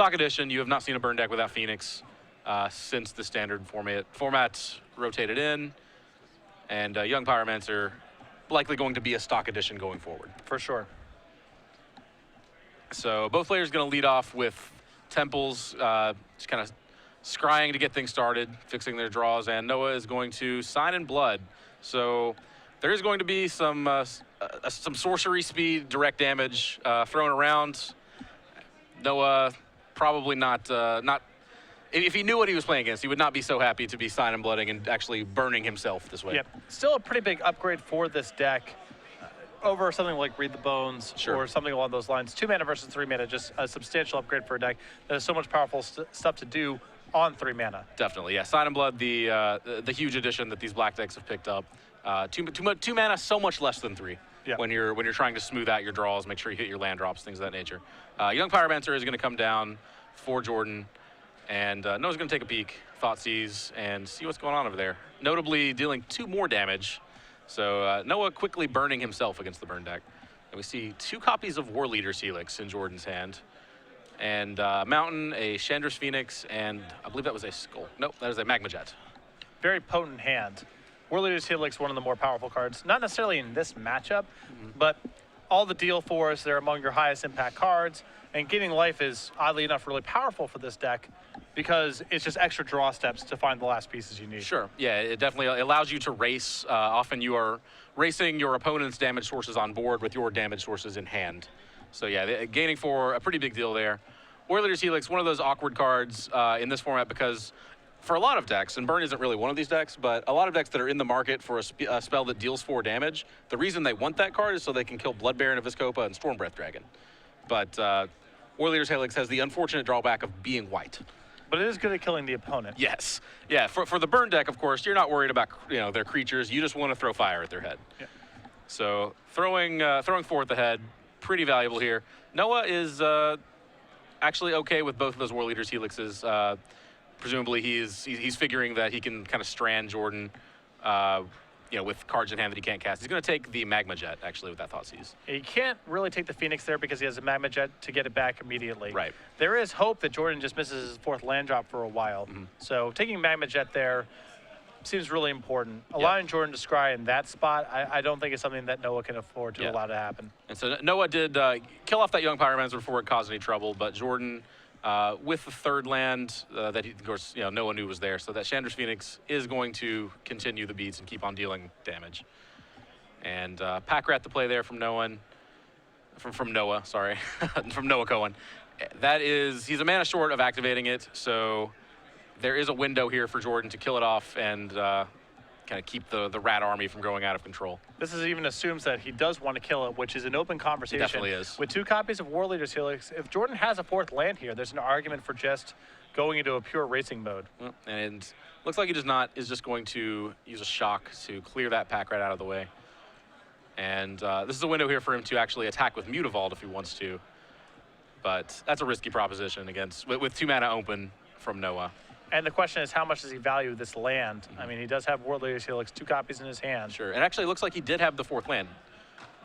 Stock Edition, you have not seen a burn deck without Phoenix since the standard format rotated in. And Young Pyromancer likely going to be a Stock Edition going forward. For sure. So both players going to lead off with Temples, just kind of scrying to get things started, fixing their draws, and Noah is going to Sign in Blood. So there is going to be some sorcery speed, direct damage thrown around. Noah probably not. If he knew what he was playing against, he would not be so happy to be Sign in Blooding and actually burning himself this way. Yep. Still a pretty big upgrade for this deck. Over something like Read the Bones or something along those lines. 2 mana versus 3 mana, just a substantial upgrade for a deck that has so much powerful stuff to do on 3 mana. Definitely, yeah. Sign in Blood, the huge addition that these black decks have picked up. 2 mana, so much less than 3. Yeah. When you're trying to smooth out your draws, make sure you hit your land drops, things of that nature. Young Pyromancer is going to come down for Jorden, and Noah's going to take a peek, Thoughtseize, and see what's going on over there. Notably dealing 2 more damage. So Noah quickly burning himself against the burn deck. And we see 2 copies of War Leader's Helix in Jordan's hand. And Mountain, a Chandra's Phoenix, and I believe that was a Skull. Nope, that is a Magma Jet. Very potent hand. War Leader's Helix, one of the more powerful cards. Not necessarily in this matchup, but all the deal for us, they're among your highest impact cards. And Gaining Life is, oddly enough, really powerful for this deck because it's just extra draw steps to find the last pieces you need. Sure, yeah, it definitely allows you to race. Often you are racing your opponent's damage sources on board with your damage sources in hand. So yeah, gaining 4, a pretty big deal there. War Leader's Helix, one of those awkward cards in this format because for a lot of decks, and Burn isn't really one of these decks, but a lot of decks that are in the market for a spell that deals 4 damage, the reason they want that card is so they can kill Blood Baron of Vizkopa and Stormbreath Dragon. But War Leader's Helix has the unfortunate drawback of being white. But it is good at killing the opponent. Yes. Yeah, for the burn deck, of course, you're not worried about their creatures. You just want to throw fire at their head. Yeah. So throwing 4 at the head, pretty valuable here. Noah is actually okay with both of those War Leader's Helixes. Presumably he's figuring that he can kind of strand Jorden with cards in hand that he can't cast. He's going to take the Magma Jet, actually, with that Thoughtseize. He can't really take the Phoenix there because he has a Magma Jet to get it back immediately. Right. There is hope that Jorden just misses his 4th land drop for a while. So taking Magma Jet there seems really important. Allowing Jorden to scry in that spot, I don't think it's something that Noah can afford to allow to happen. And so Noah did kill off that Young Pyromancer before it caused any trouble, but Jorden, with the 3rd land that he, of course, Noah knew was there, so that Chandra's Phoenix is going to continue the beats and keep on dealing damage. And Pack Rat to play there from Noah, from Noah Cohen. That is, he's a mana short of activating it, so there is a window here for Jorden to kill it off and kind of keep the rat army from going out of control. This even assumes that he does want to kill it, which is an open conversation. It definitely is. With 2 copies of War Leader's Helix, if Jorden has a 4th land here, there's an argument for just going into a pure racing mode. Well, and looks like he is just going to use a shock to clear that Pack Rat out of the way. And this is a window here for him to actually attack with Mutavault if he wants to. But that's a risky proposition with 2 mana open from Noah. And the question is, how much does he value this land? I mean, he does have War Leader's Helix, 2 copies in his hand. Sure, and actually it looks like he did have the 4th land.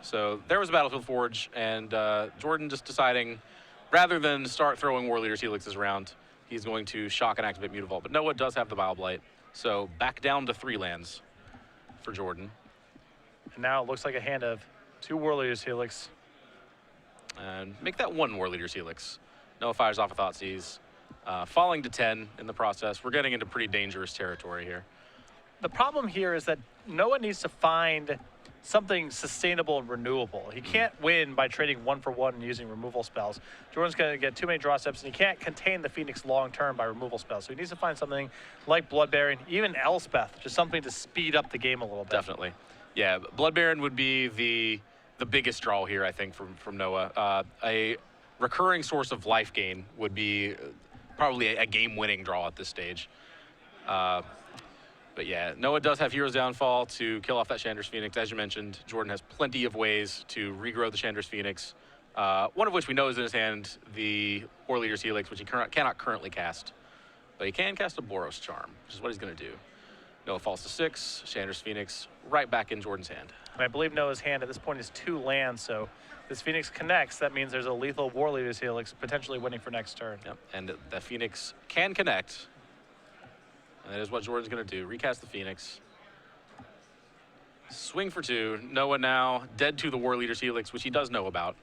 So there was a Battlefield Forge, and Jorden just deciding, rather than start throwing War Leader's Helixes around, he's going to shock and activate Mutavault. But Noah does have the Bile Blight, so back down to 3 lands for Jorden. And now it looks like a hand of 2 War Leader's Helix. And make that 1 War Leader's Helix. Noah fires off a Thoughtseize. Falling to 10 in the process. We're getting into pretty dangerous territory here. The problem here is that Noah needs to find something sustainable and renewable. He can't win by trading 1 for 1 and using removal spells. Jordan's going to get too many draw steps, and he can't contain the Phoenix long term by removal spells. So he needs to find something like Blood Baron, even Elspeth, just something to speed up the game a little bit. Definitely. Yeah, Blood Baron would be the biggest draw here, I think, from Noah. A recurring source of life gain would be probably a game-winning draw at this stage. But yeah, Noah does have Hero's Downfall to kill off that Chandra's Phoenix. As you mentioned, Jorden has plenty of ways to regrow the Chandra's Phoenix, one of which we know is in his hand, the War Leader's Helix, which he cannot currently cast. But he can cast a Boros Charm, which is what he's going to do. Noah falls to 6. Chandra's Phoenix right back in Jordan's hand. And I believe Noah's hand at this point is 2 lands, so this Phoenix connects. That means there's a lethal War Leader's Helix potentially winning for next turn. Yep. And the Phoenix can connect. And that is what Jordan's going to do. Recast the Phoenix. Swing for 2. Noah now dead to the War Leader's Helix, which he does know about.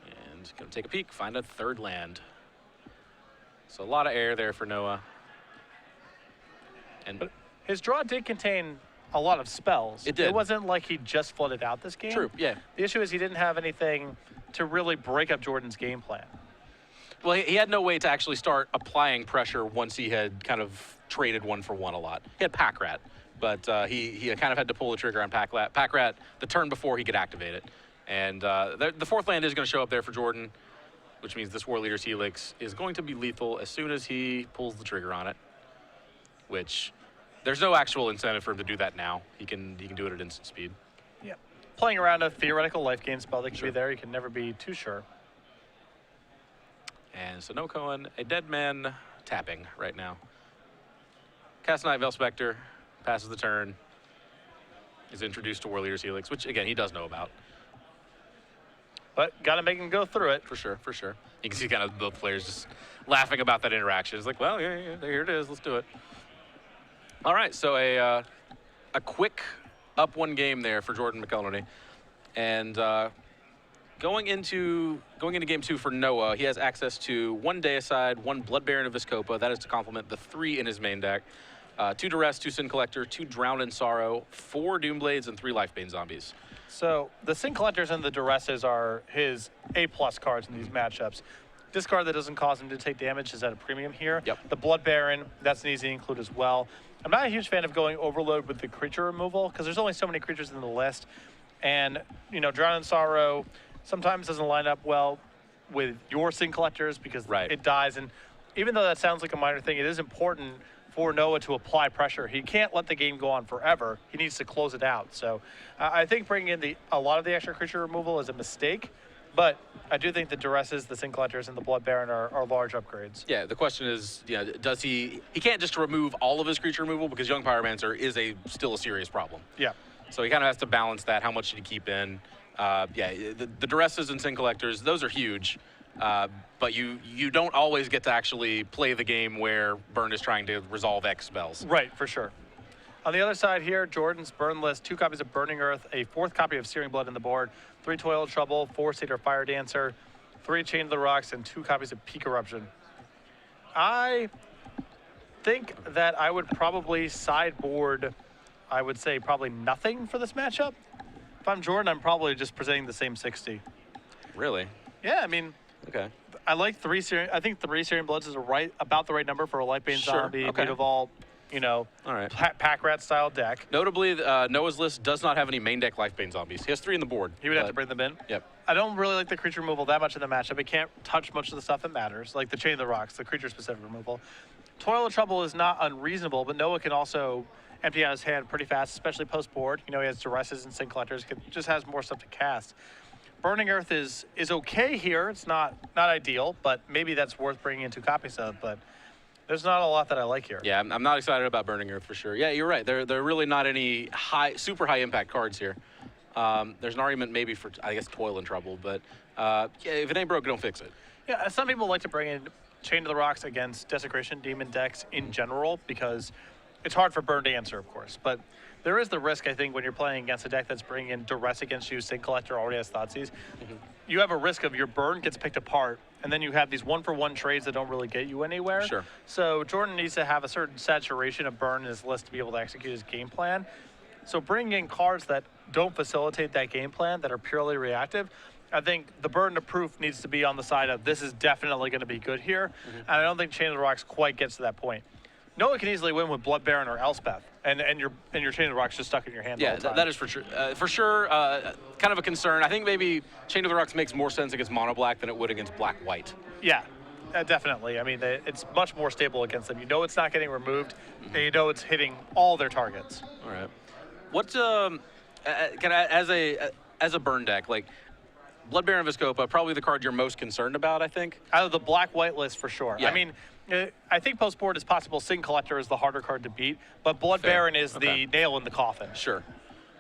And going to take a peek, find a 3rd land. So a lot of air there for Noah. And But his draw did contain a lot of spells. It did. It wasn't like he just flooded out this game. true, yeah. The issue is he didn't have anything to really break up Jordan's game plan. Well, he had no way to actually start applying pressure once he had kind of traded 1-for-1 a lot. He had Pack Rat, but he kind of had to pull the trigger on Pack Rat the turn before he could activate it. And the 4th land is going to show up there for Jordan, which means this War Leader's Helix is going to be lethal as soon as he pulls the trigger on it, which there's no actual incentive for him to do that now. He can do it at instant speed. Yeah. Playing around a theoretical life gain spell that can Sure. be there, you can never be too sure. And so no Cohen, a dead man tapping right now. Cast Night Veil Spectre, passes the turn, is introduced to War Leader's Helix, which again he does know about. But got to make him go through it. For sure, for sure. You can see kind of both players just laughing about that interaction. It's like, well, yeah, here it is. Let's do it. All right, so a quick up 1 game there for Jorden Mceldowney. And going into game 2 for Noah, he has access to 1 Deicide, 1 Blood Baron of Viscopa. That is to complement the 3 in his main deck. 2 Duress, 2 Sin Collector, 2 Drown in Sorrow, 4 Doomblades, and 3 Lifebane Zombies. So the Sin Collectors and the Duresses are his A-plus cards in these matchups. Discard that doesn't cause him to take damage is at a premium here. Yep. The Blood Baron, that's an easy include as well. I'm not a huge fan of going overload with the creature removal because there's only so many creatures in the list. And, Drown in Sorrow sometimes doesn't line up well with your Sin Collectors because Right. it dies. And even though that sounds like a minor thing, it is important for Noah to apply pressure. He can't let the game go on forever. He needs to close it out. So I think bringing in a lot of the extra creature removal is a mistake, but I do think the Duresses, the Sin Collectors, and the Blood Baron are large upgrades. Yeah, the question is, does he can't just remove all of his creature removal because Young Pyromancer is still a serious problem. Yeah. So he kind of has to balance that. How much should he keep in? The Duresses and Sin Collectors, those are huge. But you don't always get to actually play the game where Burn is trying to resolve X spells. Right, for sure. On the other side here, Jordan's burn list, 2 copies of Burning Earth, a 4th copy of Searing Blood in the board, 3 Toil of Trouble, 4 Cedar Fire Dancer, 3 Chain of the Rocks, and 2 copies of Peak Eruption. I think that I would probably sideboard, I would say probably nothing for this matchup. If I'm Jordan, I'm probably just presenting the same 60. Really? Yeah, I mean, Okay. I like 3 Searing, I think 3 Searing Bloods is about the right number for a Lifebane Sure, Zombie, okay. Mutavault, All right. Pack Rat style deck. Notably, Noah's list does not have any main deck Lifebane Zombies. He has 3 in the board. He would have to bring them in. Yep. I don't really like the creature removal that much in the matchup. It can't touch much of the stuff that matters, like the Chain of the Rocks, the creature-specific removal. Toil of Trouble is not unreasonable, but Noah can also empty out his hand pretty fast, especially post-board. He has Duresses and Sin Collectors. Just has more stuff to cast. Burning Earth is okay here. It's not ideal, but maybe that's worth bringing in 2 copies of. But there's not a lot that I like here. Yeah, I'm not excited about Burning Earth for sure. Yeah, you're right. There are really not any super high impact cards here. There's an argument maybe for, I guess, Toil and Trouble, but if it ain't broke, don't fix it. Yeah, some people like to bring in Chain of the Rocks against Desecration Demon decks in general because it's hard for Burn to answer, of course. But there is the risk, I think, when you're playing against a deck that's bringing in Duress against you, Sin Collector already has Thoughtseize. Mm-hmm. You have a risk of your Burn gets picked apart, and then you have these 1-for-1 trades that don't really get you anywhere. Sure. So Jordan needs to have a certain saturation of Burn in his list to be able to execute his game plan. So bringing in cards that don't facilitate that game plan, that are purely reactive, I think the burden of proof needs to be on the side of this is definitely going to be good here. Mm-hmm. And I don't think Chain of the Rocks quite gets to that point. Noah can easily win with Blood Baron or Elspeth, and your Chain of the Rocks just stuck in your hand. Yeah, all the time. that is for sure. Kind of a concern. I think maybe Chain of the Rocks makes more sense against mono black than it would against black white. Yeah, definitely. I mean, it's much more stable against them. It's not getting removed, and it's hitting all their targets. All right. What as a burn deck, like, Blood Baron Viscopa, probably the card you're most concerned about, I think. Out of the black-white list, for sure. Yeah. I mean, I think post-board is possible. Sign Collector is the harder card to beat, but Blood Fair. Baron is Okay. the nail in the coffin. Sure.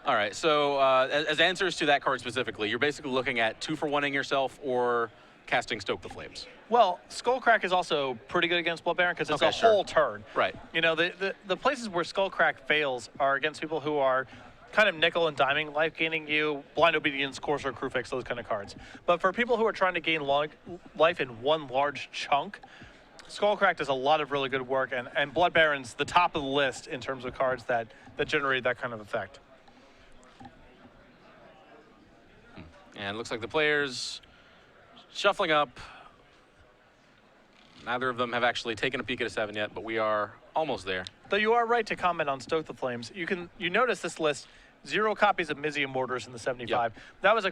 All right, so as answers to that card specifically, you're basically looking at 2-for-1ing yourself or casting Stoke the Flames. Well, Skullcrack is also pretty good against Blood Baron because it's Okay, a sure. whole turn. Right. You know, the places where Skullcrack fails are against people who are kind of nickel and diming life gaining you, Blind Obedience, Courser, Crewfix, those kind of cards. But for people who are trying to gain life in one large chunk, Skullcrack does a lot of really good work, and Blood Baron's the top of the list in terms of cards that generate that kind of effect. And it looks like the players shuffling up. Neither of them have actually taken a peek at a 7 yet, but we are almost there. Though you are right to comment on Stoke the Flames. You notice this list, 0 copies of Mizium Mortars in the 75. Yep. That was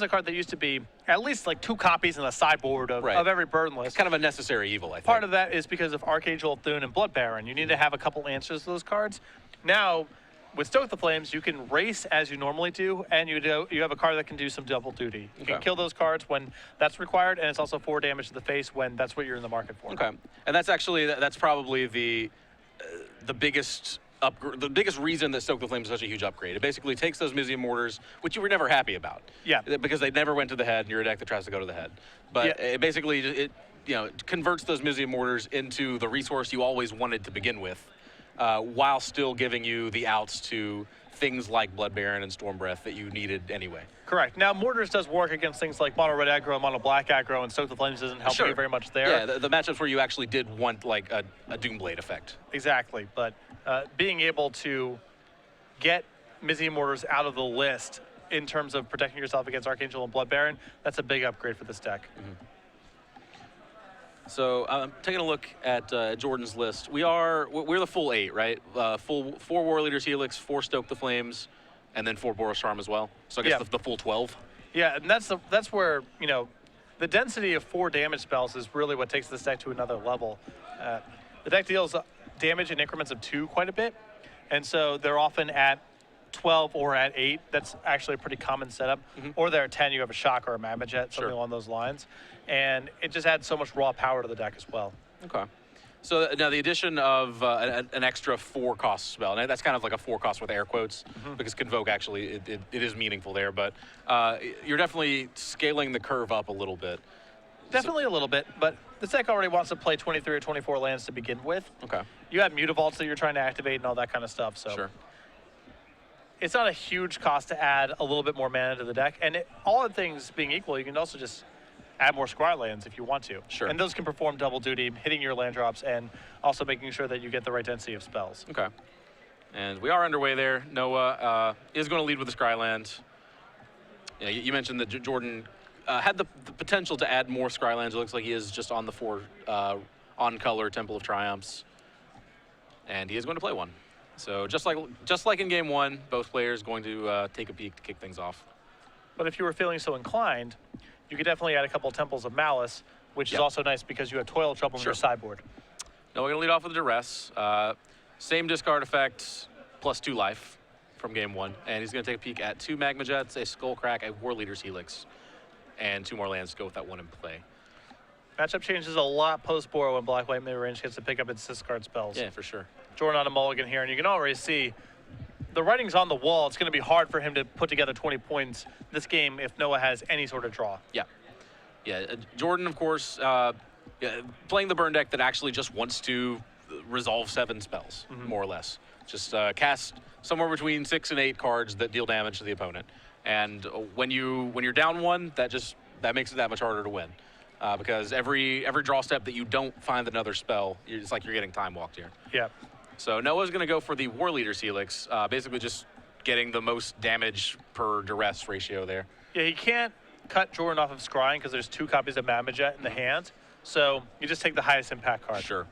a card that used to be at least like 2 copies in the sideboard of every burn list. Kind of a necessary evil, I think. Part of that is because of Archangel Thune and Blood Baron. You need to have a couple answers to those cards. Now, with Stoke the Flames, you can race as you normally do, and you have a card that can do some double duty. You can kill those cards when that's required, and it's also 4 damage to the face when that's what you're in the market for. Okay, and that's probably the biggest the biggest reason that Stoke the Flames is such a huge upgrade. It basically takes those Mizium Mortars, which you were never happy about. Yeah. Because they never went to the head, and you're a deck that tries to go to the head. But it basically converts those Mizium Mortars into the resource you always wanted to begin with, while still giving you the outs to things like Blood Baron and Storm Breath that you needed anyway. Correct. Now, Mortars does work against things like mono red aggro and mono black aggro, and Stoke the Flames doesn't help you very much there. Yeah, the matchups where you actually did want like a Doomblade effect. Exactly. But being able to get Mizium Mortars out of the list in terms of protecting yourself against Archangel and Blood Baron, that's a big upgrade for this deck. Mm-hmm. So taking a look at Jordan's list, we're the full 8, right? 4 War Leaders Helix, 4 Stoke the Flames, and then 4 Boros Charm as well. So I guess the full 12. Yeah, and that's where the density of 4 damage spells is really what takes this deck to another level. The deck deals damage in increments of 2 quite a bit, and so they're often at 12 or at 8. That's actually a pretty common setup. Mm-hmm. Or they're at 10, you have a Shock or a Mammoth, something Sure. along those lines. And it just adds so much raw power to the deck as well. Okay. So now the addition of an extra 4 cost spell, and that's kind of like a 4 cost with air quotes, because Convoke actually, it is meaningful there, but you're definitely scaling the curve up a little bit. Definitely a little bit, but this deck already wants to play 23 or 24 lands to begin with. Okay. You have Mutavaults that you're trying to activate and all that kind of stuff, so Sure. it's not a huge cost to add a little bit more mana to the deck. And all the things being equal, you can also just add more Scry lands if you want to. Sure. And those can perform double duty, hitting your land drops and also making sure that you get the right density of spells. Okay. And we are underway there. Noah is going to lead with the Scryland. Yeah, you mentioned that Jordan had the potential to add more Scrylands. It looks like he is just on the 4 on-color Temple of Triumphs. And he is going to play one. So just like in game 1, both players going to take a peek to kick things off. But if you were feeling so inclined, you could definitely add a couple Temples of Malice, which is also nice because you have Toil Trouble in your sideboard. Now we're going to lead off with a Duress. Same discard effect, plus 2 life from game 1. And he's going to take a peek at 2 Magma Jets, a Skullcrack, a War Leader's Helix, and 2 more lands to go with that 1 in play. Matchup changes a lot post-board when Black-White mid-range gets to pick up its discard spells. Yeah, for sure. Jorden on a mulligan here, and you can already see the writing's on the wall. It's going to be hard for him to put together 20 points this game if Noah has any sort of draw. Yeah. Yeah, Jordan, of course, playing the burn deck that actually just wants to resolve 7 spells, more or less. Just cast somewhere between 6 and 8 cards that deal damage to the opponent. And when you're down 1, that makes it that much harder to win. Because every draw step that you don't find another spell, it's like you're getting time walked here. Yeah. So Noah's going to go for the War Leader's Helix, basically just getting the most damage per duress ratio there. Yeah, he can't cut Jorden off of scrying because there's 2 copies of Mammoth in the hand. So you just take the highest impact card. Sure.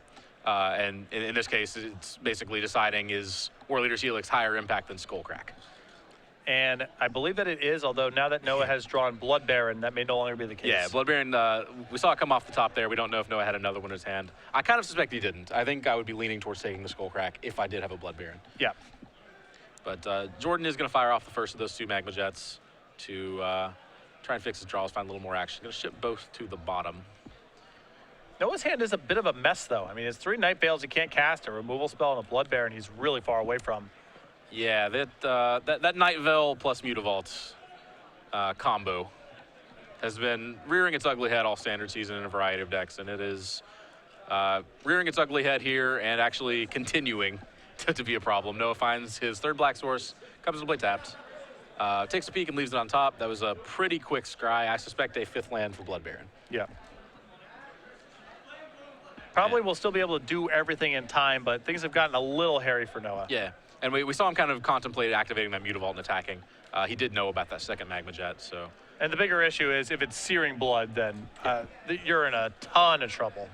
And in this case, it's basically deciding is War Leader's Helix higher impact than Skullcrack. And I believe that it is, although now that Noah has drawn Blood Baron, that may no longer be the case. Yeah, Blood Baron, we saw it come off the top there. We don't know if Noah had another one in his hand. I kind of suspect he didn't. I think I would be leaning towards taking the Skullcrack if I did have a Blood Baron. Yeah. But Jordan is going to fire off the first of those 2 Magma Jets to try and fix his draws, find a little more action. Going to ship both to the bottom. Noah's hand is a bit of a mess, though. I mean, it's 3 Night Veils he can't cast, a removal spell, and a Blood Baron he's really far away from. Yeah, that Night Veil plus Mutavault combo has been rearing its ugly head all standard season in a variety of decks, and it is rearing its ugly head here and actually continuing to be a problem. Noah finds his 3rd black source, comes to play tapped, takes a peek and leaves it on top. That was a pretty quick scry. I suspect a 5th land for Blood Baron. Yeah. Probably will still be able to do everything in time, but things have gotten a little hairy for Noah. Yeah, and we saw him kind of contemplate activating that Mutavault and attacking. He did know about that 2nd Magma Jet, so. And the bigger issue is if it's Searing Blood, then you're in a ton of trouble.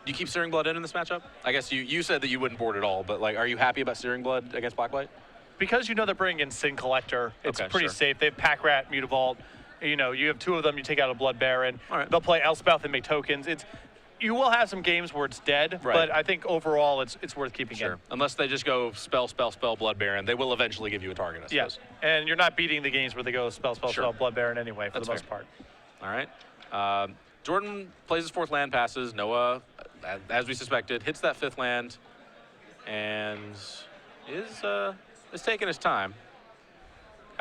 Do you keep Searing Blood in this matchup? I guess you said that you wouldn't board at all, but like, are you happy about Searing Blood against Black-White? Because you know they're bringing in Sin Collector, it's Okay, pretty sure. safe. They have Pack Rat, Mutavault. You know, you have 2 of them, you take out a Blood Baron. All right. They'll play Elspeth and make tokens. You will have some games where it's dead, Right. but I think overall it's worth keeping Sure. in. Unless they just go spell, Blood Baron, they will eventually give you a target, I suppose. Yes, and you're not beating the games where they go spell, Sure. Blood Baron anyway, for That's the most fair. part. All right. Jorden plays his 4th land, passes. Noah, as we suspected, hits that 5th land and is taking his time.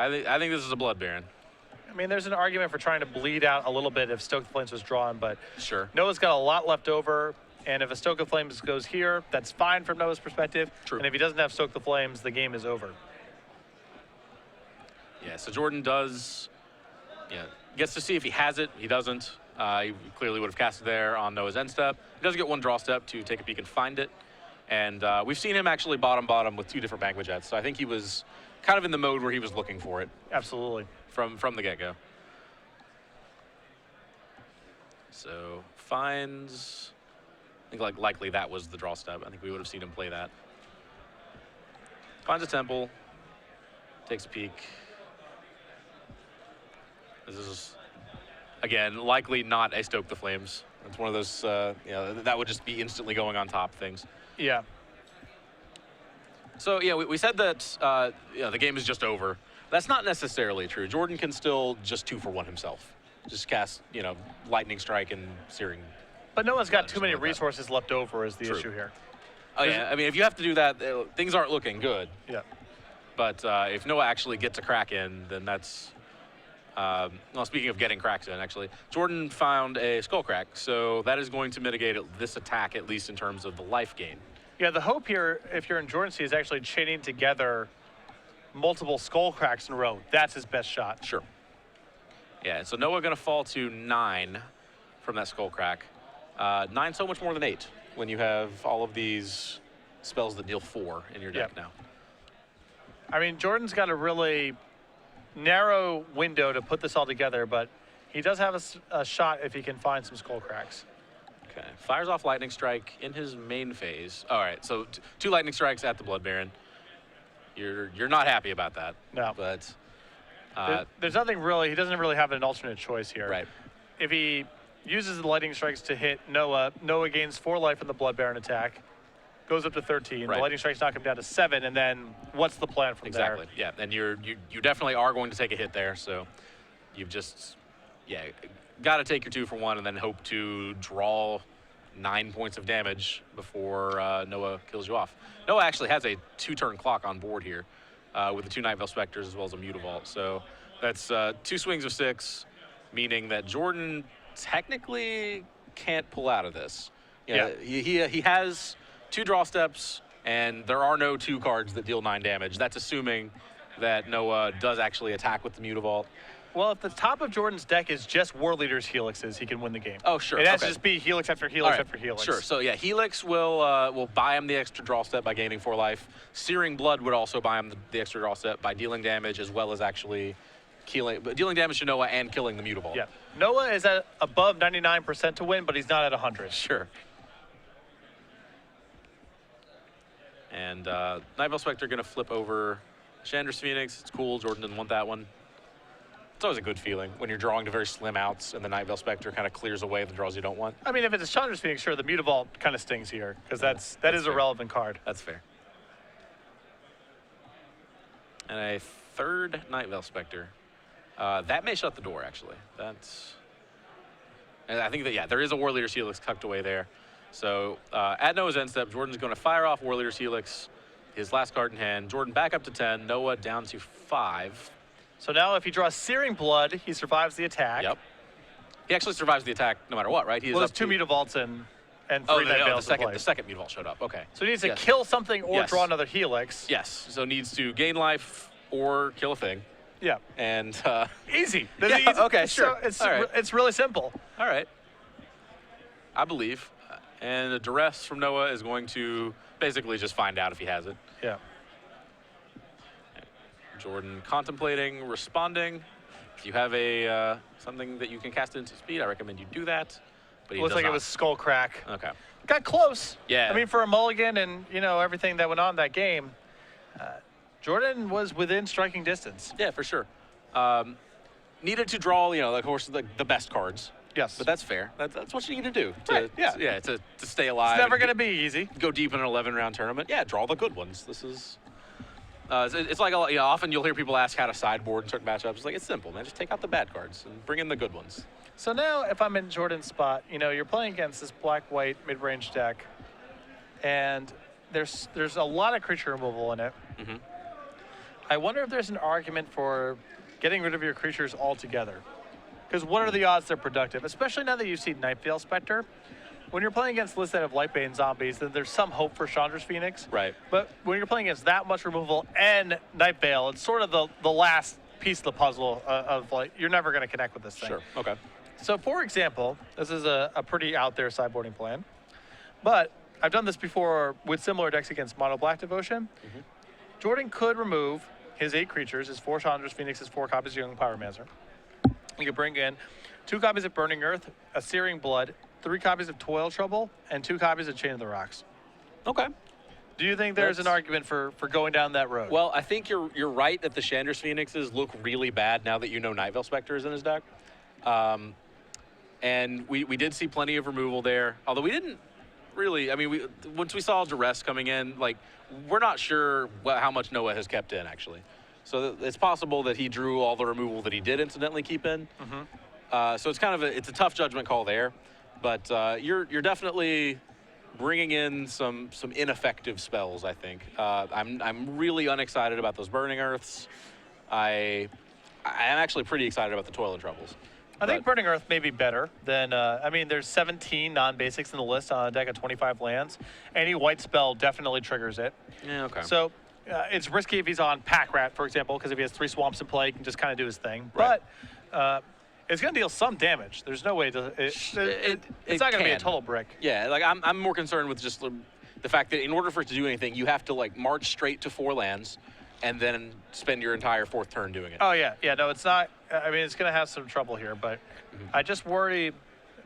I think this is a Blood Baron. I mean, there's an argument for trying to bleed out a little bit if Stoke the Flames was drawn, but Sure. Noah's got a lot left over, and if a Stoke the Flames goes here, that's fine from Noah's perspective. True. And if he doesn't have Stoke the Flames, the game is over. Yeah, so Jorden does, gets to see if he has it. He doesn't. He clearly would have casted there on Noah's end step. He does get 1 draw step to take a peek and find it. And we've seen him actually bottom with 2 different Magma Jets. So I think he was kind of in the mode where he was looking for it Absolutely. from the get-go. So finds, I think likely that was the draw step. I think we would have seen him play that. Finds a temple, takes a peek. This is, again, likely not a Stoke the Flames. It's one of those, that would just be instantly going on top things. Yeah. So, yeah, we said that the game is just over. That's not necessarily true. Jorden can still just 2 for 1 himself. Just cast, Lightning Strike and Searing. But Noah's got too just many like that. resources left over is the True. issue here. Oh, yeah, I mean, if you have to do that, things aren't looking good. Yeah. But if Noah actually gets a crack in, then that's... well, speaking of getting cracks in, actually, Jorden found a skull crack, so that is going to mitigate this attack, at least in terms of the life gain. Yeah, the hope here, if you're in Jordan C, is actually chaining together multiple skull cracks in a row. That's his best shot. Sure. Yeah, and so Noah going to fall to 9 from that skull crack. 9 so much more than 8 when you have all of these spells that deal 4 in your deck now. I mean, Jordan's got a really narrow window to put this all together, but he does have a shot if he can find some skull cracks. Okay, fires off Lightning Strike in his main phase. All right, so 2 Lightning Strikes at the Blood Baron. You're not happy about that. No. But There's nothing really, he doesn't really have an alternate choice here. right. If he uses the Lightning Strikes to hit Noah, Noah gains 4 life in the Blood Baron attack, goes up to 13. Right. The Lightning Strikes knock him down to 7, and then what's the plan from Exactly. there? Yeah, and you definitely are going to take a hit there. So you've just got to take your 2 for 1 and then hope to draw 9 points of damage before Noah kills you off. Noah actually has a 2-turn clock on board here with the 2 Night Veil Specters as well as a Mutavault. So that's 2 swings of 6, meaning that Jorden technically can't pull out of this. He has 2 draw steps, and there are no 2 cards that deal 9 damage. That's assuming that Noah does actually attack with the Mutavault. Well, if the top of Jordan's deck is just War Leader's Helixes, he can win the game. Oh, sure. It has okay. to just be Helix after All Helix right. after Helix. Sure. So yeah, Helix will buy him the extra draw step by gaining 4 life. Searing Blood would also buy him the extra draw step by dealing damage as well as actually dealing damage to Noah and killing the Mutavault. Yeah. Noah is at above 99% to win, but he's not at 100. Sure. And Night Veil Spectre going to flip over Chandra's Phoenix. It's cool. Jorden didn't want that one. It's always a good feeling when you're drawing to very slim outs and the Night Veil Spectre kind of clears away the draws you don't want. I mean, if it's a Chandra's Phoenix, sure, the Mutavault kind of stings here, because that is a fair. relevant card. That's fair. And a 3rd Night Veil Spectre. That may shut the door, actually. And I think that, yeah, there is a War Leader's Helix tucked away there. So at Noah's end step, Jordan's going to fire off War Leader's Helix, his last card in hand. Jorden back up to 10, Noah down to 5. So now if he draws Searing Blood, he survives the attack. Yep. He actually survives the attack no matter what, right? He is Well, up there's 2 to... Mutavaults and 3 Night Veils in play. The second Mutavault showed up, okay. So he needs to Yes. kill something or Yes. draw another Helix. Yes, so needs to gain life or kill a thing. Yeah. And... Easy. Yeah, Easy. okay, So sure. it's All right. it's really simple. All right. I believe. And a duress from Noah is going to basically just find out if he has it. Yeah. Jorden contemplating, responding. If you have a something that you can cast into speed, I recommend you do that. But he Looks does like not. it was Skull Crack. Okay. Got close. Yeah. I mean, for a mulligan and, everything that went on that game, Jorden was within striking distance. Yeah, for sure. Needed to draw, of course, the best cards. Yes. But that's fair. That's what you need to do. Right, yeah. To stay alive. It's never and going to be easy. go deep in an 11-round tournament. Yeah, draw the good ones. This is... it's like, often you'll hear people ask how to sideboard in certain matchups. It's like, it's simple, man. Just take out the bad cards and bring in the good ones. So now if I'm in Jordan's spot, you're playing against this black-white mid-range deck, and there's a lot of creature removal in it. Mm-hmm. I wonder if there's an argument for getting rid of your creatures altogether. Because what are the odds they're productive? Especially now that you see Night Veil Spectre. When you're playing against lists that have Lightbane zombies, then there's some hope for Chandra's Phoenix. Right. But when you're playing against that much removal and Night Veil, it's sort of the last piece of the puzzle of like, you're never going to connect with this thing. Sure. Okay. So for example, this is a pretty out there sideboarding plan. But I've done this before with similar decks against Mono Black Devotion. Mm-hmm. Jordan could remove his 8 creatures, his 4 Chandra's Phoenix, his 4 copies of Young Pyromancer. You could bring in 2 copies of Burning Earth, a Searing Blood, 3 copies of Toil Trouble, and 2 copies of Chain of the Rocks. Okay. Do you think there's an argument for going down that road? Well, I think you're right that the Chandra's Phoenixes look really bad now that you know Night Veil Spectre is in his deck. And we did see plenty of removal there, although we didn't really, once we saw Duress coming in, we're not sure how much Noah has kept in, actually. So it's possible that he drew all the removal that he did incidentally keep in. Mm-hmm. So it's kind of it's a tough judgment call there, but you're definitely bringing in some ineffective spells, I think. I'm really unexcited about those Burning Earths. I am actually pretty excited about the Toil and Troubles. I think Burning Earth may be better than, there's 17 non-basics in the list on a deck of 25 lands. Any white spell definitely triggers it. Yeah, okay. So it's risky if he's on Pack Rat, for example, because if he has 3 swamps in play, he can just kind of do his thing. Right. But it's going to deal some damage. There's no way to... It's not going to be a total brick. Yeah, I'm more concerned with just the fact that in order for it to do anything, you have to march straight to 4 lands and then spend your entire 4th turn doing it. Oh, yeah. Yeah, no, it's not... it's going to have some trouble here, but I just worry...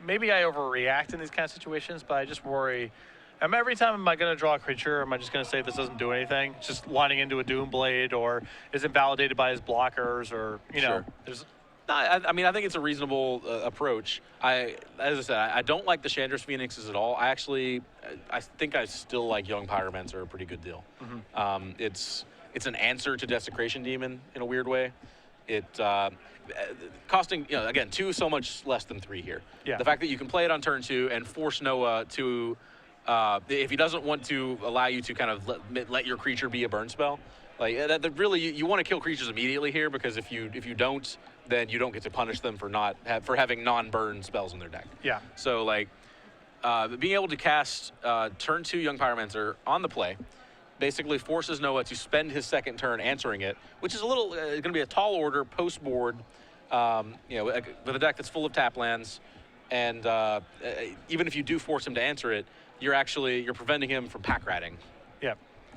Maybe I overreact in these kind of situations, but I just worry... every time am I going to draw a creature, or am I just going to say this doesn't do anything? It's just lining into a Doomblade, or is it validated by his blockers, or, Sure. there's... No, I think it's a reasonable approach. As I said, I don't like the Chandra's Phoenixes at all. I think I still like Young Pyromancer a pretty good deal. Mm-hmm. It's an answer to Desecration Demon in a weird way. It costing, again, 2 so much less than 3 here. Yeah. The fact that you can play it on turn 2 and force Noah to, if he doesn't want to allow you to kind of let your creature be a burn spell, really you want to kill creatures immediately here, because if you don't, then you don't get to punish them for having non-burn spells in their deck. Yeah. So being able to cast turn 2 Young Pyromancer on the play basically forces Noah to spend his 2nd turn answering it, which is going to be a tall order post board, with a deck that's full of tap lands, and even if you do force him to answer it, you're preventing him from pack ratting. Yeah.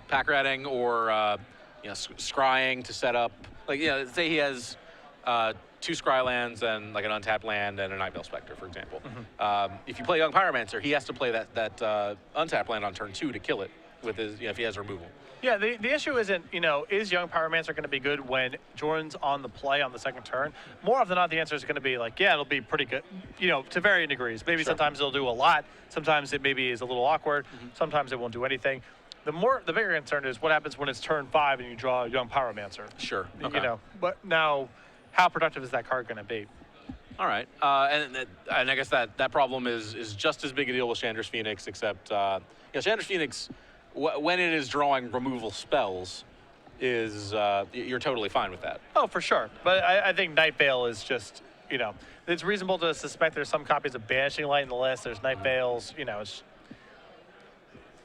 Pack ratting or scrying to set up. Say he has 2 Scry lands and an untapped land and a Night Veil Spectre, for example. Mm-hmm. If you play Young Pyromancer, he has to play that untapped land on turn 2 to kill it with his, if he has removal. Yeah, the issue isn't, is Young Pyromancer going to be good when Jordan's on the play on the 2nd turn? More often than not, the answer is going to be it'll be pretty good, to varying degrees. Maybe Sure. sometimes it'll do a lot. Sometimes it maybe is a little awkward. Mm-hmm. Sometimes it won't do anything. The bigger concern is what happens when it's turn 5 and you draw Young Pyromancer. Sure. Okay. But now how productive is that card going to be? All right, and I guess that problem is just as big a deal with Chandra's Phoenix, except Chandra's Phoenix, when it is drawing removal spells, is you're totally fine with that. Oh, for sure. But I think Night Veil is just, it's reasonable to suspect there's some copies of Banishing Light in the list. There's Night Veils, it's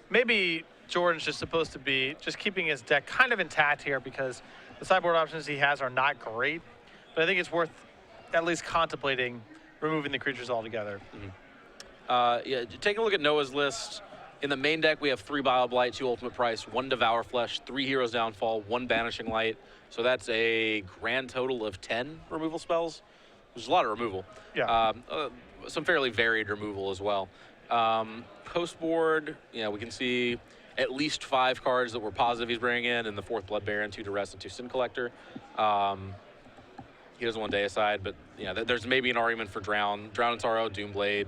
maybe Jordan's just supposed to be just keeping his deck kind of intact here because the sideboard options he has are not great. But I think it's worth at least contemplating removing the creatures altogether. Taking a look at Noah's list. In the main deck, we have 3 Bile Blight, 2 Ultimate Price, 1 Devour Flesh, 3 Heroes Downfall, 1 Banishing Light. So that's a grand total of 10 removal spells, which is a lot of removal. Yeah. Some fairly varied removal as well. Post board, we can see at least 5 cards that we're positive he's bringing in the 4th Blood Baron, 2 Duress, and 2 Sin Collector. He doesn't want Deicide, but there's maybe an argument for Drown and Sorrow, Doomblade.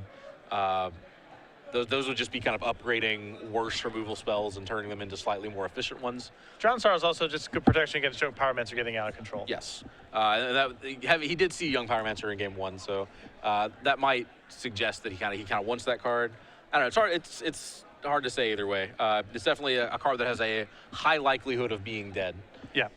Those would just be kind of upgrading worse removal spells and turning them into slightly more efficient ones. Drown Sorrow is also just good protection against Young Pyromancer getting out of control. Yes. He did see Young Pyromancer in game 1, so that might suggest that he kind of wants that card. I don't know. It's hard to say either way. It's definitely a card that has a high likelihood of being dead. Yeah.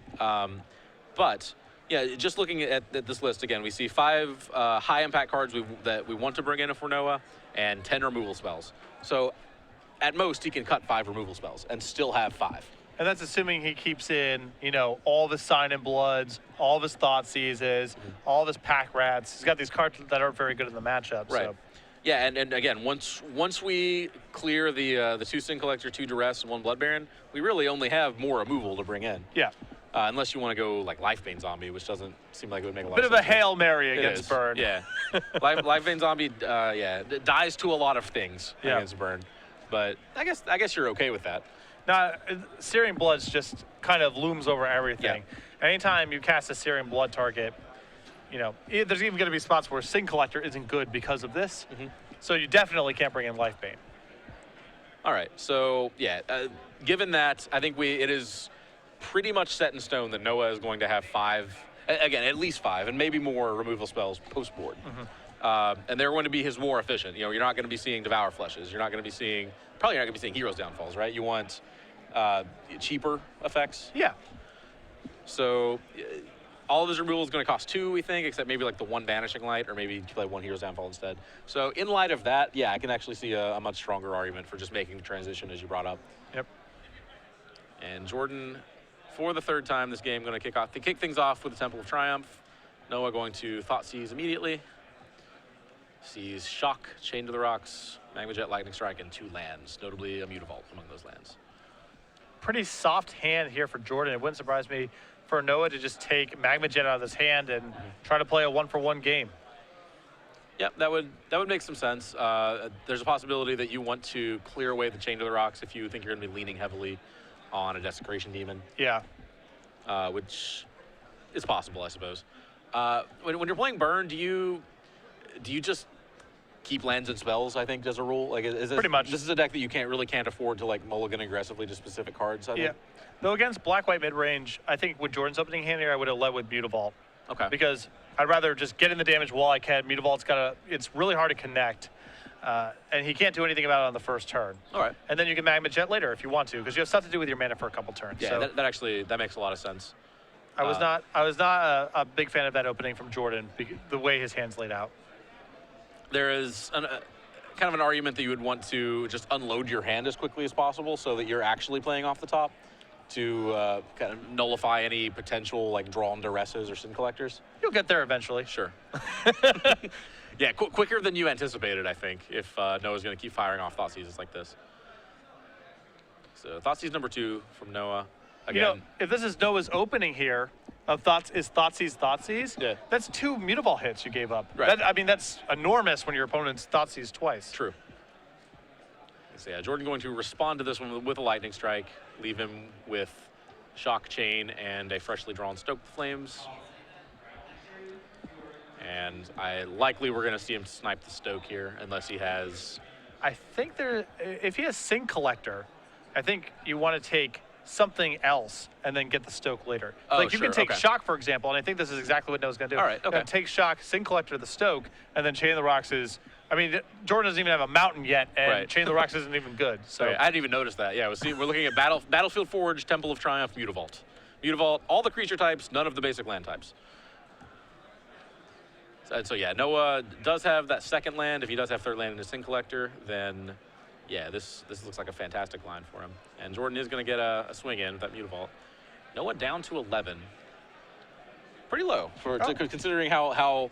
But just looking at this list again, we see 5 high impact cards that we want to bring in if we're Noah, and 10 removal spells. So at most he can cut 5 removal spells and still have 5. And that's assuming he keeps in, all of his Sign in Bloods, all of his Thought Seizes, all of his Pack Rats. He's got these cards that aren't very good in the matchup. Right. So. Yeah, and again, once we clear the 2 Sin Collector, 2 Duress, and 1 Blood Baron, we really only have more removal to bring in. Yeah. Unless you want to go like Lifebane Zombie, which doesn't seem like it would make a lot of sense. Bit of a Hail Mary against Burn. Yeah. Lifebane Zombie, dies to a lot of things against Burn. But I guess you're okay with that. Now, Searing Bloods just kind of looms over everything. Yeah. Anytime you cast a Searing Blood target, there's even going to be spots where Sin Collector isn't good because of this. So you definitely can't bring in Lifebane. All right. So, given that, I think it is pretty much set in stone that Noah is going to have 5, again, at least 5, and maybe more removal spells post-board. And they're going to be his more efficient. You're not going to be seeing Devour Fleshes. You're not going to be seeing, probably not going to be seeing Heroes Downfalls, right? You want cheaper effects. Yeah. So all of his removal is going to cost 2, we think, except maybe like the 1 Banishing Light, or maybe you play 1 Heroes Downfall instead. So in light of that, I can actually see a much stronger argument for just making the transition as you brought up. Yep. And Jorden, for the 3rd time this game, going to kick things off with the Temple of Triumph. Noah going to Thoughtseize immediately. Sees Shock, Chain to the Rocks, Magma Jet, Lightning Strike, and 2 lands, notably a Mutavault among those lands. Pretty soft hand here for Jorden. It wouldn't surprise me for Noah to just take Magma Jet out of his hand and try to play a 1-for-1 game. Yep, that would make some sense. There's a possibility that you want to clear away the Chain to the Rocks if you think you're going to be leaning heavily on a Desecration Demon. Yeah. Which is possible, I suppose. When you're playing Burn, do you just keep lands and spells, I think, as a rule? Like, pretty much. This is a deck that you can't afford to like mulligan aggressively to specific cards, I think. Though against black-white mid-range, I think with Jordan's opening hand here, I would have led with Mutavault. Okay. Because I'd rather just get in the damage while I can. Mutavault's it's really hard to connect. And he can't do anything about it on the first turn. All right. And then you can Magma Jet later if you want to, because you have stuff to do with your mana for a couple turns. Yeah, so that makes a lot of sense. I was not a big fan of that opening from Jorden, the way his hand's laid out. There is kind of an argument that you would want to just unload your hand as quickly as possible so that you're actually playing off the top to kind of nullify any potential like drawn Duresses or Sin Collectors. You'll get there eventually. Sure. Yeah, quicker than you anticipated, I think, if Noah's going to keep firing off Thoughtseizes like this. So Thoughtseizes number 2 from Noah. Again, if this is Noah's opening here of Thoughtseize, yeah, that's 2 Mutavault hits you gave up. Right. That's enormous when your opponent's Thoughtseize twice. True. So yeah, Jorden going to respond to this one with a Lightning Strike, leave him with Shock, Chain, and a freshly drawn Stoke the Flames. And we're going to see him snipe the Stoke here, unless he has... I think if he has Sin Collector, I think you want to take something else and then get the stoke later. Oh, Like you sure, can take okay. shock, for example, and I think this is exactly what Noah's going to do. All right, You're gonna okay. take shock, Sin Collector the stoke, and then Chain of the Rocks is. I mean, Jorden doesn't even have a mountain yet, and Right. Chain of the Rocks isn't even good. So Okay, I didn't even notice that. Yeah, we're looking at Battlefield Forge, Temple of Triumph, Mutavault. Mutavault, all the creature types, none of the basic land types. So yeah, Noah does have that second land. If he does have third land in his Sin Collector, then yeah, this looks like a fantastic line for him. And Jorden is going to get a swing in with that Mutavault. Noah down to 11. Pretty low considering how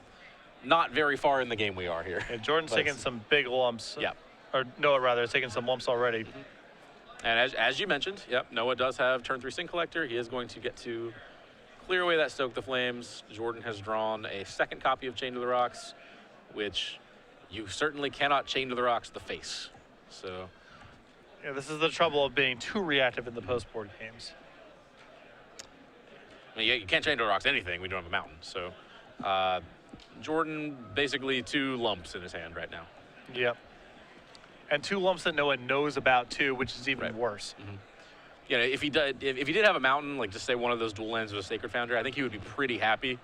not very far in the game we are here. and Jordan's taking some big lumps. Yeah. Or Noah, rather, is taking some lumps already. And as you mentioned, yep, Noah does have turn 3 Sin Collector. He is going to get to clear away that Stoke the Flames. Jorden has drawn a second copy of Chain to the Rocks, which you certainly cannot Chain to the Rocks the face. So Yeah, this is the trouble of being too reactive in the post-board games. I mean, you can't Chain to the Rocks anything. We don't have a mountain. So Jorden basically 2 lumps in his hand right now. Yep. And 2 lumps that Noah knows about, too, which is even worse. Yeah, if he did have a mountain, like just say one of those dual lands with a Sacred Founder, I think he would be pretty happy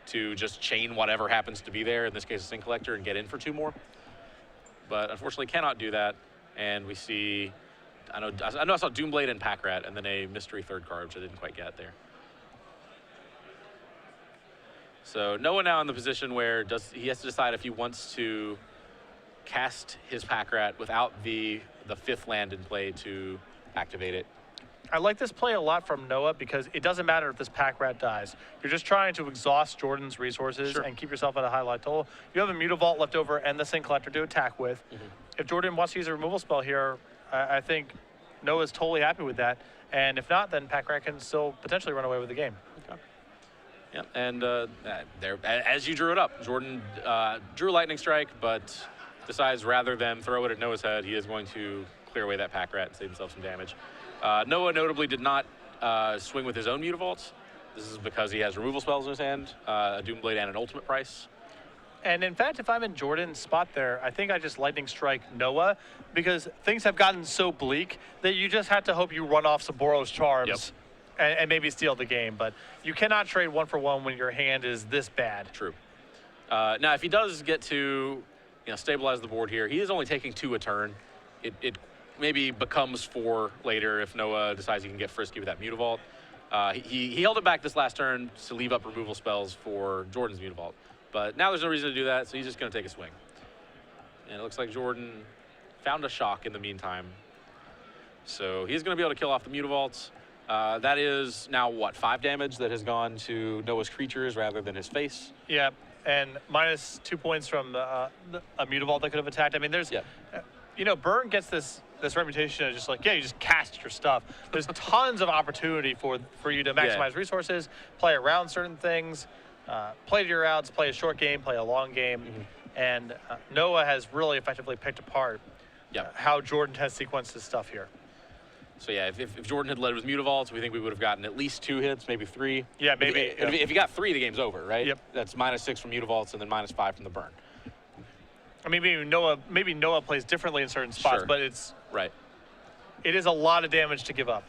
to just chain whatever happens to be there, in this case a Sin Collector, and get in for 2 more. But unfortunately cannot do that. And we see, I know I saw Doomblade and Packrat, and then a mystery third card, which I didn't quite get there. So Noah now in the position where he has to decide if he wants to cast his Packrat without the 5th land in play to activate it. I like this play a lot from Noah because it doesn't matter if this pack rat dies. You're just trying to exhaust Jordan's resources and keep yourself at a high life total. You have a Mutavault left over and the Sin Collector to attack with. If Jorden wants to use a removal spell here, I think Noah's totally happy with that. And if not, then pack rat can still potentially run away with the game. Okay. Yeah, and there, as you drew it up, Jorden drew Lightning Strike, but decides rather than throw it at Noah's head, he is going to clear away that pack rat and save himself some damage. Noah notably did not swing with his own Mutavaults. This is because he has removal spells in his hand, a Doomblade and an Ultimate Price. And in fact, if I'm in Jordan's spot there, I think I just Lightning Strike Noah because things have gotten so bleak that you just have to hope you run off some Boros Charms and maybe steal the game. But you cannot trade 1-for-1 when your hand is this bad. True. Now, if he does get to stabilize the board here, he is only taking 2 a turn. It maybe becomes 4 later if Noah decides he can get frisky with that Mutavault. He held it back this last turn to leave up removal spells for Jordan's Mutavault. But now there's no reason to do that, so he's just going to take a swing. And it looks like Jorden found a shock in the meantime. So he's going to be able to kill off the Mutavaults. That is now, what, 5 damage that has gone to Noah's creatures rather than his face? Yeah, and minus 2 points from a Mutavault that could have attacked. I mean, there's, Burn gets this reputation of just like, you just cast your stuff. There's tons of opportunity for you to maximize resources, play around certain things, play to your outs, play a short game, play a long game. And Noah has really effectively picked apart how Jorden has sequenced his stuff here. So yeah, if Jorden had led with Mutavaults, we think we would have gotten at least 2 hits, maybe 3. Yeah, maybe. If you got 3, the game's over, right? Yep. That's -6 from Mutavaults and then -5 from the burn. I mean, maybe Noah plays differently in certain spots, but it's right. It is a lot of damage to give up.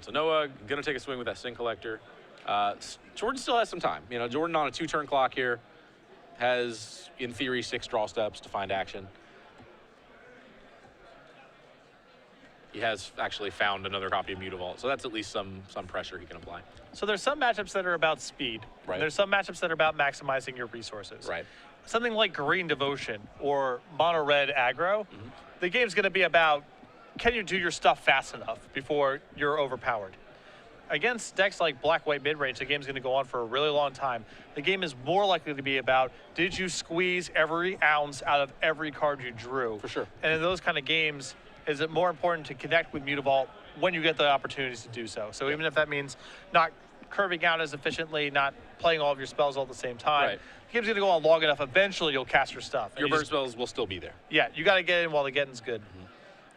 So Noah gonna take a swing with that Sin Collector. Jorden still has some time. Jorden on a 2-turn clock here has, in theory, 6 draw steps to find action. He has actually found another copy of Mutavault, so that's at least some pressure he can apply. So there's some matchups that are about speed. Right. There's some matchups that are about maximizing your resources. Right. Something like Green Devotion or Mono Red Aggro, the game's going to be about, can you do your stuff fast enough before you're overpowered? Against decks like Black-White Midrange, the game's going to go on for a really long time. The game is more likely to be about, did you squeeze every ounce out of every card you drew? For sure. And in those kind of games, is it more important to connect with Mutavault when you get the opportunities to do so? So even if that means not curving out as efficiently, not playing all of your spells all at the same time, the game's going to go on long enough, eventually you'll cast your stuff. Your burn spells will still be there. Yeah, you got to get in while the getting's good.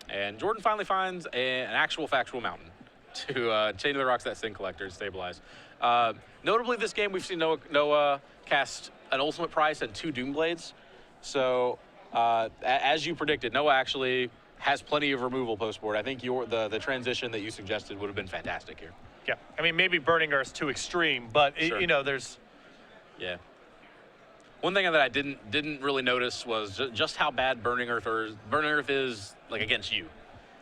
And Jorden finally finds an actual factual mountain to Chain to the Rocks that Sin Collector and stabilize. Notably this game, we've seen Noah cast an Ultimate Price and 2 Doomblades. So as you predicted, Noah actually has plenty of removal post board. I think the transition that you suggested would have been fantastic here. Yeah, I mean, maybe Burning Earth's too extreme, but, Sure. there's... Yeah. One thing that I didn't really notice was just how bad Burning Earth is, like, against you.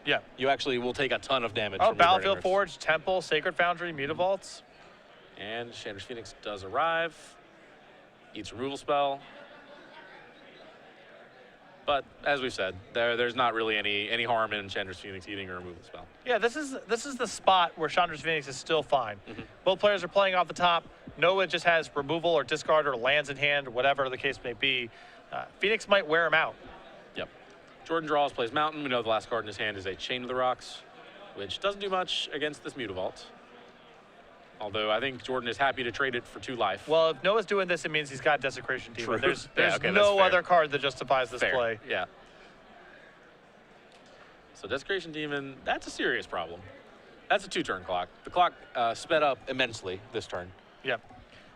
Yeah. You actually will take a ton of damage. Oh, from your Burning Battlefield Earths. Forge, Temple, Sacred Foundry, Mutavaults. And Chandra's Phoenix does arrive. Eats removal spell. But as we've said, there's not really any harm in Chandra's Phoenix eating a removal spell. Yeah, this is the spot where Chandra's Phoenix is still fine. Mm-hmm. Both players are playing off the top. Noah just has removal or discard or lands in hand, whatever the case may be. Phoenix might wear him out. Yep. Jorden draws, plays Mountain. We know the last card in his hand is a Chain of the Rocks, which doesn't do much against this Mutavault. Although I think Jorden is happy to trade it for 2 life. Well, if Noah's doing this, it means he's got Desecration Demon. True. There's Yeah, okay, no that's fair. other card that justifies this Fair. play. Yeah. So Desecration Demon, that's a serious problem. That's a 2-turn clock. The clock sped up immensely this turn. Yep.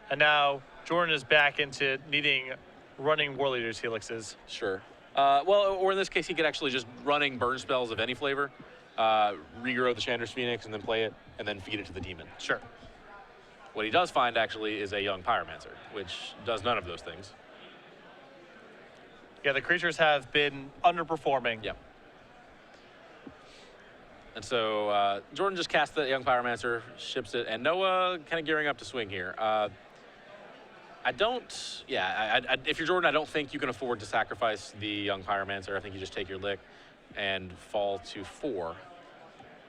And now Jorden is back into needing running War Leader's Helixes. Sure. Well, or in this case, he could actually just running burn spells of any flavor, regrow the Chandra's Phoenix, and then play it, and then feed it to the demon. Sure. What he does find, actually, is a young Pyromancer, which does none of those things. Yeah, the creatures have been underperforming. Yep. And so Jorden just casts the young Pyromancer, ships it, and Noah kind of gearing up to swing here. If you're Jorden, I don't think you can afford to sacrifice the young Pyromancer. I think you just take your lick and fall to 4.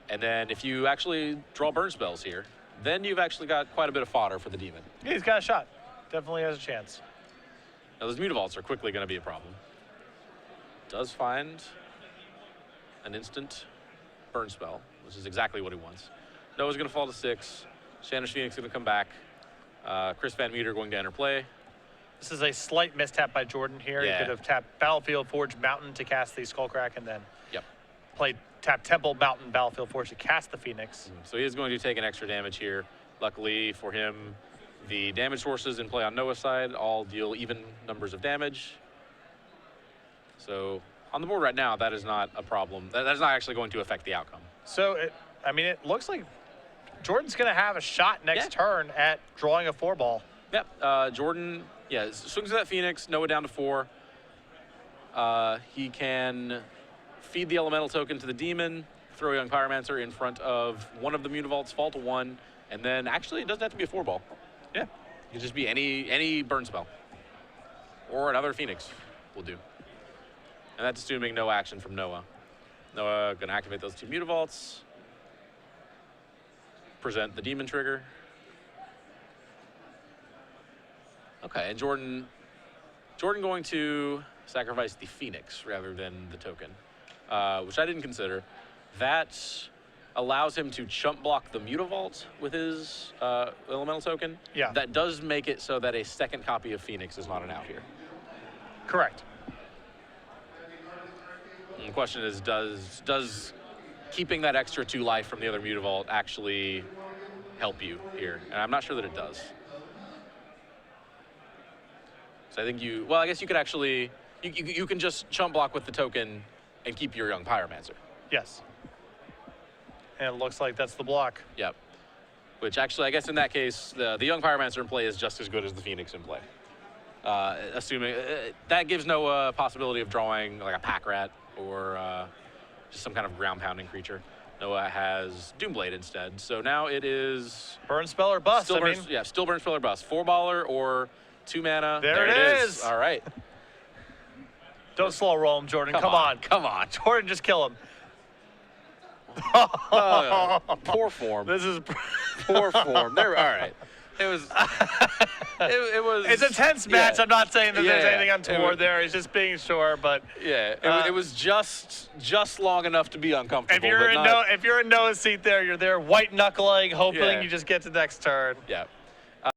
And then if you actually draw burn spells here, then you've actually got quite a bit of fodder for the demon. Yeah, he's got a shot. Definitely has a chance. Now, those Mutavaults are quickly going to be a problem. Does find an instant burn spell, which is exactly what he wants. Noah's going to fall to 6. Chandra's Phoenix is going to come back. Chris Van Meter going to enter play. This is a slight mistap by Jorden here. Yeah. He could have tapped Battlefield Forge Mountain to cast the Skullcrack and then Yep. tap Temple Mountain Battlefield Forge to cast the Phoenix. So he is going to take an extra damage here. Luckily for him, the damage sources in play on Noah's side all deal even numbers of damage. So on the board right now, that is not a problem. That is not actually going to affect the outcome. So, it looks like Jordan's going to have a shot next turn at drawing a 4-ball. Yep. Jorden, swings that Phoenix, Noah down to 4. He can feed the elemental token to the demon, throw a young Pyromancer in front of one of the Mutavaults, fall to 1, and then actually it doesn't have to be a 4-ball. Yeah. It could just be any burn spell. Or another Phoenix will do. And that's assuming no action from Noah. Noah gonna activate those 2 Mutavaults. Present the demon trigger. Okay, and Jorden going to sacrifice the Phoenix rather than the token, which I didn't consider. That allows him to chump block the Mutavault with his elemental token. Yeah. That does make it so that a second copy of Phoenix is not an out here. Correct. And the question is, does keeping that extra 2 life from the other Mutavault actually help you here? And I'm not sure that it does. So I think I guess you could actually, you can just chump block with the token and keep your young Pyromancer. Yes. And it looks like that's the block. Yep. Which actually, I guess in that case, the young Pyromancer in play is just as good as the Phoenix in play. Assuming that gives Noah a possibility of drawing like a Pack Rat or just some kind of ground pounding creature. Noah has Doomblade instead. So now it is Burn spell or bust. still burn spell or bust. 4-baller or 2 mana. There it is. All right. Don't slow roll him, Jorden. Come on. Jorden, just kill him. Poor form. This is Poor form. There. All right. It was. It was. It's a tense match. Yeah. I'm not saying that there's Yeah. anything untoward there. He's just being sure. But Yeah. It was just long enough to be uncomfortable. if you're in Noah's seat, you're there white knuckling, hoping Yeah. you just get to next turn. Yeah.